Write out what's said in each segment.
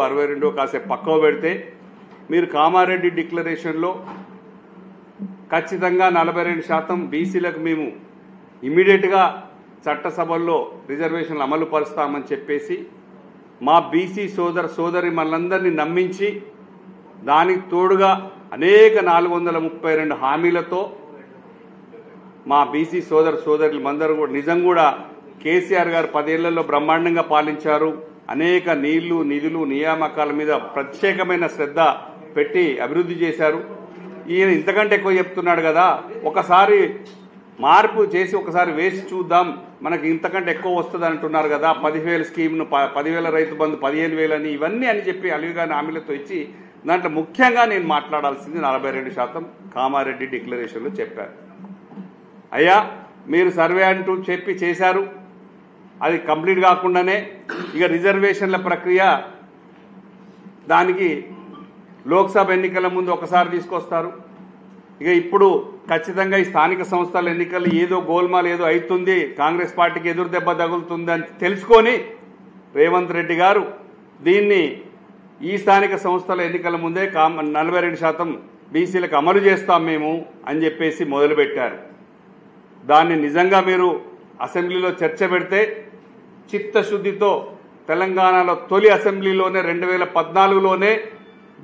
62 కాసేపు పక్కవ పెడితే మీరు కామారెడ్డి డిక్లరేషన్లో ఖచ్చితంగా 42% బీసీలకు మేము ఇమ్మీడియట్గా చట్టసభల్లో రిజర్వేషన్లు అమలు పరుస్తామని చెప్పేసి మా బీసీ సోదరి మనందరినీ నమ్మించి దానికి తోడుగా అనేక 432 హామీలతో మా బీసీ సోదరులందరూ కూడా నిజం కూడా కేసీఆర్ గారు 10 ఏళ్లలో బ్రహ్మాండంగా పాలించారు. అనేక నీళ్లు నిధులు నియామకాల మీద ప్రత్యేకమైన శ్రద్ధ పెట్టి అభివృద్ధి చేశారు. ఈయన ఇంతకంటే ఎక్కువ చెప్తున్నాడు కదా, ఒకసారి మార్పు చేసి ఒకసారి వేసి చూద్దాం, మనకి ఇంతకంటే ఎక్కువ వస్తుంది అంటున్నారు కదా, 10,000 స్కీమ్ను 10,000 రైతు బంధు 15,000 అని ఇవన్నీ అని చెప్పి అలివిగాని హామీలతో ఇచ్చి దాంట్లో ముఖ్యంగా నేను మాట్లాడాల్సింది 42% కామారెడ్డి డిక్లరేషన్లో చెప్పారు. అయ్యా మీరు సర్వే అంటూ చెప్పి చేశారు, అది కంప్లీట్ కాకుండానే ఇక రిజర్వేషన్ల ప్రక్రియ దానికి లోక్సభ ఎన్నికల ముందు ఒకసారి తీసుకొస్తారు. ఇక ఇప్పుడు ఖచ్చితంగా ఈ స్థానిక సంస్థల ఎన్నికలు ఏదో గోల్మాల్ ఏదో అవుతుంది, కాంగ్రెస్ పార్టీకి ఎదురు దెబ్బ తగులుతుంది అని తెలుసుకొని రేవంత్ రెడ్డి గారు దీన్ని ఈ స్థానిక సంస్థల ఎన్నికల ముందే 42% బీసీలకు అమలు చేస్తాం మేము అని చెప్పేసి మొదలుపెట్టారు. దాన్ని నిజంగా మీరు అసెంబ్లీలో చర్చ పెడితే చిత్తశుద్ధితో తెలంగాణలో తొలి అసెంబ్లీలోనే 2014లోనే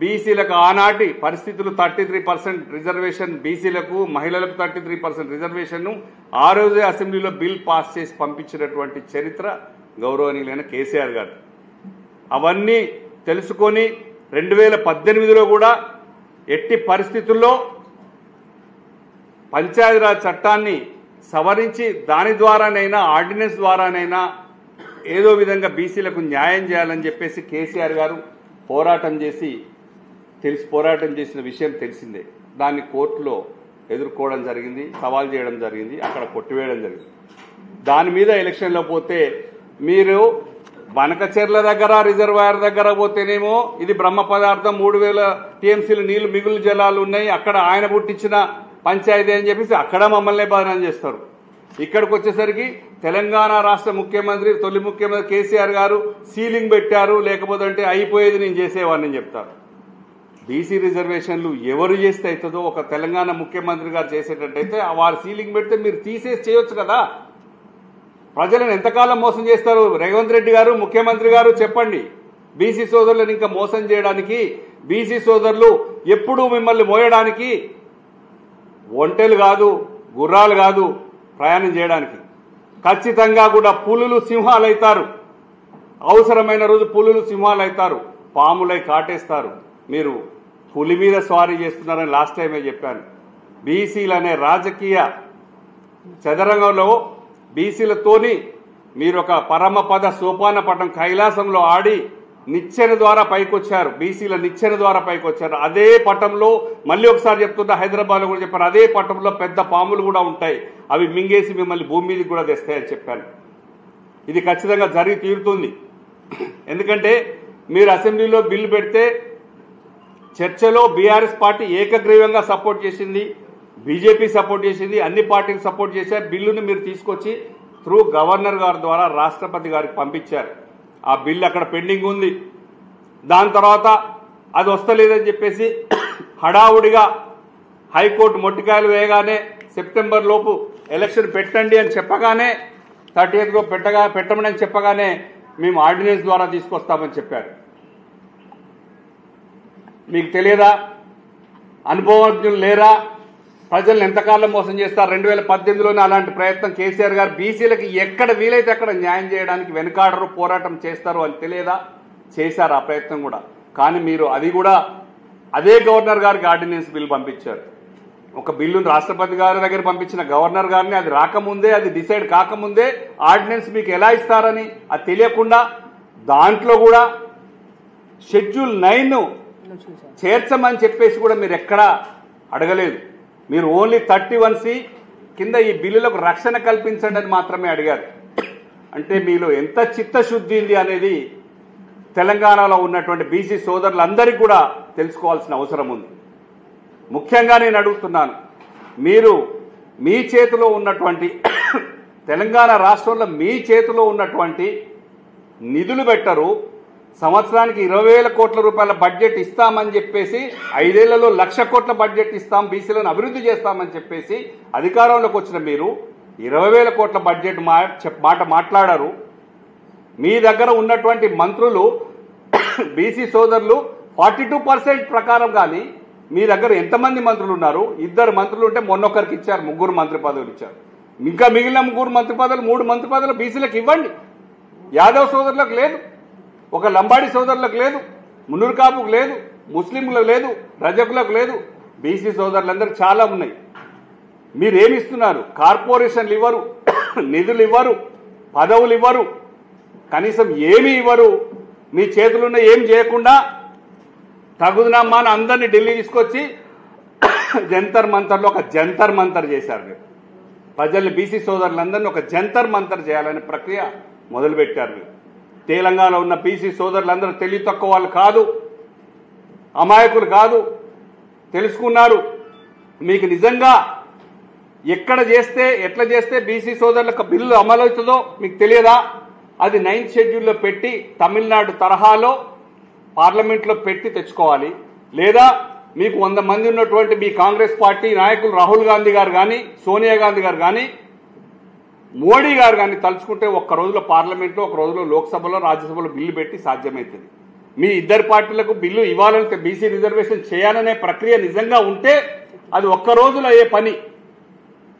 బీసీలకు ఆనాటి పరిస్థితులు 33% రిజర్వేషన్ బీసీలకు, మహిళలకు 33% రిజర్వేషన్ ఆ రోజే అసెంబ్లీలో బిల్ పాస్ చేసి పంపించినటువంటి చరిత్ర గౌరవనీయులైన కేసీఆర్ గారు. అవన్నీ తెలుసుకొని 2018లో కూడా ఎట్టి పరిస్థితుల్లో పంచాయతీరాజ్ చట్టాన్ని సవరించి దాని ద్వారానైనా ఆర్డినెన్స్ ద్వారానైనా ఏదో విధంగా బీసీలకు న్యాయం చేయాలని చెప్పేసి కేసీఆర్ గారు పోరాటం చేసిన విషయం తెలిసిందే. దాన్ని కోర్టులో ఎదుర్కోవడం జరిగింది, సవాల్ చేయడం జరిగింది, అక్కడ కొట్టివేయడం జరిగింది. దాని మీద ఎలక్షన్లో పోతే మీరు బనకచెర్ల దగ్గర రిజర్వాయర్ దగ్గర పోతేనేమో ఇది బ్రహ్మ పదార్థం 3,000 టీఎంసీలు నీళ్లు మిగులు జలాలు ఉన్నాయి, అక్కడ ఆయన పుట్టించిన పంచాయతీ అని చెప్పేసి అక్కడ మమ్మల్ని బదనాం చేస్తారు. ఇక్కడికి వచ్చేసరికి తెలంగాణ రాష్ట్ర ముఖ్యమంత్రి తొలి ముఖ్యమంత్రి కేసీఆర్ గారు సీలింగ్ పెట్టారు, లేకపోతే అంటే అయిపోయేది నేను చేసేవాడిని చెప్తారు. బీసీ రిజర్వేషన్లు ఎవరు చేస్తే అవుతుందో ఒక తెలంగాణ ముఖ్యమంత్రి గారు చేసేటట్టయితే వారు సీలింగ్ పెడితే మీరు తీసేసి చేయొచ్చు కదా. ప్రజలను ఎంతకాలం మోసం చేస్తారు రేవంత్ రెడ్డి గారు ముఖ్యమంత్రి గారు చెప్పండి. బీసీ సోదరులను ఇంకా మోసం చేయడానికి, బీసీ సోదరులు ఎప్పుడూ మిమ్మల్ని మోయడానికి ఒంటెలు కాదు గుర్రాలు కాదు ప్రయాణం చేయడానికి. ఖచ్చితంగా కూడా పులులు సింహాలు అవుతారు, అవసరమైన రోజు పులులు సింహాలు అవుతారు, పాములై కాటేస్తారు. మీరు పులి మీద స్వారీ చేస్తున్నారని లాస్ట్ టైమే చెప్పాను. బీసీలనే రాజకీయ చదరంగంలో బీసీలతోని మీరు ఒక పరమపద సోపాన పటం కైలాసంలో ఆడి నిచ్చెన ద్వారా పైకొచ్చారు, బీసీల నిచ్చెన ద్వారా పైకొచ్చారు. అదే పటంలో మళ్ళీ ఒకసారి చెప్తున్నా, హైదరాబాద్లో కూడా చెప్పారు, అదే పటంలో పెద్ద పాములు కూడా ఉంటాయి, అవి మింగేసి మిమ్మల్ని భూమి మీదకి కూడా తెస్తాయని చెప్పాను. ఇది ఖచ్చితంగా జరిగి తీరుతుంది. ఎందుకంటే మీరు అసెంబ్లీలో బిల్లు పెడితే చర్చలో బీఆర్ఎస్ పార్టీ ఏకగ్రీవంగా సపోర్ట్ చేసింది, బీజేపీ సపోర్ట్ చేసింది, అన్ని పార్టీలు సపోర్ట్ చేశారు. బిల్లును మీరు తీసుకొచ్చి త్రూ గవర్నర్ గారి ద్వారా రాష్ట్రపతి గారికి పంపించారు. ఆ బిల్లు అక్కడ పెండింగ్ ఉంది. దాని తర్వాత అది వస్తలేదని చెప్పేసి హడావుడిగా హైకోర్టు మొట్టికాయలు వేయగానే సెప్టెంబర్ లోపు ఎలక్షన్ పెట్టండి అని చెప్పగానే 30th పెట్టమని అని చెప్పగానే మేము ఆర్డినెన్స్ ద్వారా తీసుకొస్తామని చెప్పారు. మీకు తెలియదా? అనుభవజ్ఞులు లేరా? ప్రజలను ఎంతకాలం మోసం చేస్తారు? 2018లోనే అలాంటి ప్రయత్నం కేసీఆర్ గారు బీసీలకు ఎక్కడ వీలైతే అక్కడ న్యాయం చేయడానికి వెనుకాడరు, పోరాటం చేస్తారు అని తెలియదా? చేశారు ఆ ప్రయత్నం కూడా. కానీ మీరు అది కూడా అదే గవర్నర్ గారికి ఆర్డినెన్స్ బిల్ పంపించారు. ఒక బిల్లును రాష్ట్రపతి గారి దగ్గర పంపించిన గవర్నర్ గారిని అది రాకముందే, అది డిసైడ్ కాకముందే ఆర్డినెన్స్ మీకు ఎలా ఇస్తారని అది తెలియకుండా దాంట్లో కూడా షెడ్యూల్ 9 చేర్చమని చెప్పేసి కూడా మీరు ఎక్కడా అడగలేదు. మీరు ఓన్లీ 31C కింద ఈ బిల్లులకు రక్షణ కల్పించండి అని మాత్రమే అడిగారు. అంటే మీలో ఎంత చిత్తశుద్ధి ఉంది అనేది తెలంగాణలో ఉన్నటువంటి బీసీ సోదరులందరికీ కూడా తెలుసుకోవాల్సిన అవసరం ఉంది. ముఖ్యంగా నేను అడుగుతున్నాను, మీరు మీ చేతిలో ఉన్నటువంటి తెలంగాణ రాష్ట్రంలో మీ చేతిలో ఉన్నటువంటి నిధులు పెట్టరు, సంవత్సరానికి 20,000 కోట్ల రూపాయల బడ్జెట్ ఇస్తామని చెప్పేసి 5 ఏళ్లలో 1,00,000 కోట్ల బడ్జెట్ ఇస్తాం, బీసీలను అభివృద్ధి చేస్తామని చెప్పేసి అధికారంలోకి వచ్చిన మీరు 20,000 కోట్ల బడ్జెట్ మాట మాట్లాడారు. మీ దగ్గర ఉన్నటువంటి మంత్రులు బీసీ సోదరులు 42% ప్రకారం కానీ మీ దగ్గర ఎంతమంది మంత్రులు ఉన్నారు? 2 మంత్రులు ఉంటే మొన్నొక్కరికి ఇచ్చారు, 3 మంత్రి పదవులు ఇచ్చారు. ఇంకా మిగిలిన 3 మంత్రి పదవులు 3 మంత్రి పదవులు బీసీలకు ఇవ్వండి. యాదవ్ సోదరులకు లేదు, ఒక లంబాడి సోదరులకు లేదు, మున్నూరు కాపుకు లేదు, ముస్లింలకు లేదు, రజకులకు లేదు. బీసీ సోదరులందరూ చాలా ఉన్నాయి. మీరేమి ఇస్తున్నారు? కార్పొరేషన్లు ఇవ్వరు, నిధులు ఇవ్వరు, పదవులు ఇవ్వరు, కనీసం ఏమీ ఇవ్వరు. మీ చేతులున్న ఏం చేయకుండా తగుదనమ్మా అని అందరినీ ఢిల్లీ తీసుకొచ్చి జంతర్ మంతర్లో ఒక జంతర్ మంతర్ చేశారు. మీరు ప్రజల్ని, బీసీ సోదరులందరినీ ఒక జంతర్ మంతర్ చేయాలనే ప్రక్రియ మొదలుపెట్టారు. మీరు తెలంగాణలో ఉన్న బీసీ సోదరులందరూ తెలివి తక్కువ వాళ్ళు కాదు, అమాయకులు కాదు, తెలుసుకున్నారు. మీకు నిజంగా ఎక్కడ చేస్తే ఎట్లా చేస్తే బీసీ సోదరులకు బిల్లు అమలు అవుతుందో మీకు తెలియదా? అది 9th షెడ్యూల్లో పెట్టి తమిళనాడు తరహాలో పార్లమెంట్లో పెట్టి తెచ్చుకోవాలి. లేదా మీకు 100 మంది ఉన్నటువంటి మీ కాంగ్రెస్ పార్టీ నాయకులు రాహుల్ గాంధీ గారు కానీ, సోనియా గాంధీ గారు కానీ, మోడీ గారు కానీ తలుచుకుంటే ఒక్క రోజులో పార్లమెంట్లో, ఒక రోజులో లోక్సభలో, రాజ్యసభలో బిల్లు పెట్టి సాధ్యమవుతుంది. మీ 2 పార్టీలకు బిల్లు ఇవ్వాలంటే బీసీ రిజర్వేషన్ చేయాలనే ప్రక్రియ నిజంగా ఉంటే అది ఒక్క రోజులో అయ్యే పని.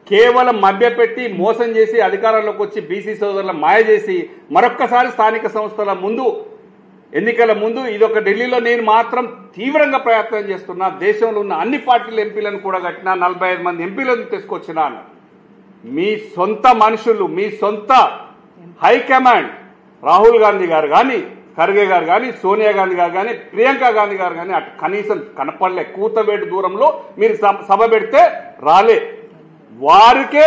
కేవలం మభ్యపెట్టి మోసం చేసి అధికారంలోకి వచ్చి బీసీ సోదరుల మాయ చేసి మరొక్కసారి స్థానిక సంస్థల ముందు, ఎన్నికల ముందు ఇదొక ఢిల్లీలో నేను మాత్రం తీవ్రంగా ప్రయత్నం చేస్తున్నా, దేశంలో ఉన్న అన్ని పార్టీల ఎంపీలను కూడా కట్టినా, 45 మంది ఎంపీలను తీసుకొచ్చినా. మీ సొంత మనుషులు, మీ సొంత హైకమాండ్ రాహుల్ గాంధీ గారు కానీ, ఖర్గే గారు కానీ, సోనియా గాంధీ గారు కానీ, ప్రియాంక గాంధీ గారు కానీ అటు కనీసం కనపడలే. కూతవేటు దూరంలో మీరు సభ పెడితే రాలే. వారికే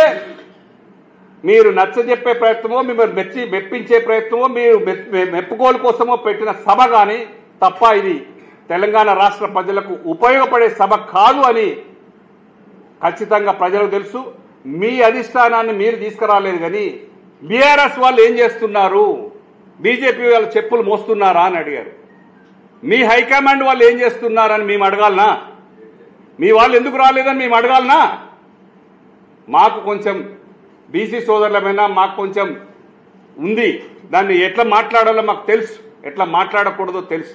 మీరు నచ్చజెప్పే ప్రయత్నమో, మిమ్మల్ని మెప్పించే ప్రయత్నమో, మీరు మెప్పుకోలు కోసమో పెట్టిన సభ కానీ తప్ప ఇది తెలంగాణ రాష్ట్ర ప్రజలకు ఉపయోగపడే సభ కాదు అని ఖచ్చితంగా ప్రజలకు తెలుసు. మీ అధిష్టానాన్ని మీరు తీసుకురాలేదు కానీ బీఆర్ఎస్ వాళ్ళు ఏం చేస్తున్నారు, బీజేపీ వాళ్ళు చెప్పులు మోస్తున్నారా అని అడిగారు. మీ హైకమాండ్ వాళ్ళు ఏం చేస్తున్నారని మేము అడగాలనా? మీ వాళ్ళు ఎందుకు రాలేదని మేము అడగాలనా? మాకు కొంచెం బీసీ సోదరులమైనా మాకు కొంచెం ఉంది, దాన్ని ఎట్లా మాట్లాడాలో మాకు తెలుసు, ఎట్లా మాట్లాడకూడదో తెలుసు.